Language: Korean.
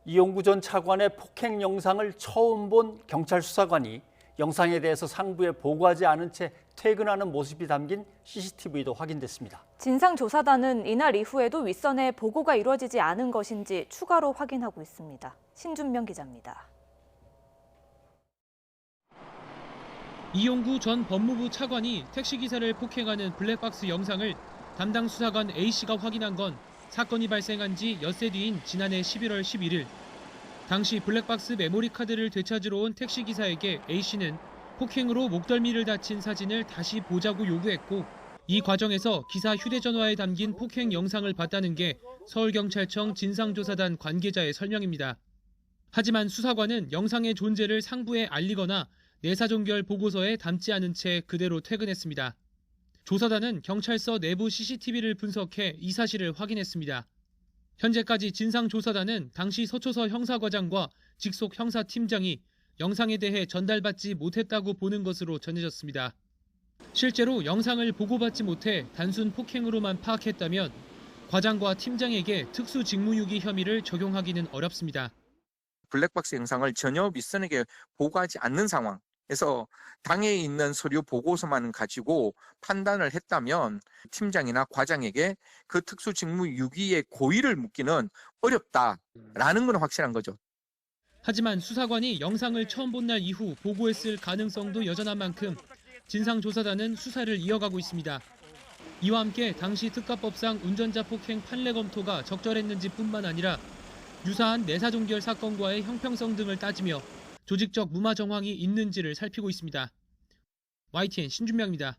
이용구 전 차관의 폭행 영상을 처음 본 경찰 수사관이 영상에 대해서 상부에 보고하지 않은 채 퇴근하는 모습이 담긴 CCTV도 확인됐습니다. 진상조사단은 이날 이후에도 윗선에 보고가 이루어지지 않은 것인지 추가로 확인하고 있습니다. 신준명 기자입니다. 이용구 전 법무부 차관이 택시기사를 폭행하는 블랙박스 영상을 담당 수사관 A씨가 확인한 건 사건이 발생한 지 엿새 뒤인 지난해 11월 11일. 당시 블랙박스 메모리 카드를 되찾으러 온 택시기사에게 A씨는 폭행으로 목덜미를 다친 사진을 다시 보자고 요구했고, 이 과정에서 기사 휴대전화에 담긴 폭행 영상을 봤다는 게 서울경찰청 진상조사단 관계자의 설명입니다. 하지만 수사관은 영상의 존재를 상부에 알리거나 내사종결 보고서에 담지 않은 채 그대로 퇴근했습니다. 조사단은 경찰서 내부 CCTV를 분석해 이 사실을 확인했습니다. 현재까지 진상조사단은 당시 서초서 형사과장과 직속 형사팀장이 영상에 대해 전달받지 못했다고 보는 것으로 전해졌습니다. 실제로 영상을 보고받지 못해 단순 폭행으로만 파악했다면 과장과 팀장에게 특수직무유기 혐의를 적용하기는 어렵습니다. 블랙박스 영상을 전혀 윗선에게 보고하지 않는 상황에서 당에 있는 서류 보고서만 가지고 판단을 했다면 팀장이나 과장에게 그 특수직무유기의 고의를 묻기는 어렵다라는 건 확실한 거죠. 하지만 수사관이 영상을 처음 본 날 이후 보고했을 가능성도 여전한 만큼 진상조사단은 수사를 이어가고 있습니다. 이와 함께 당시 특가법상 운전자 폭행 판례 검토가 적절했는지뿐만 아니라 유사한 내사종결 사건과의 형평성 등을 따지며 조직적 무마 정황이 있는지를 살피고 있습니다. YTN 신준명입니다.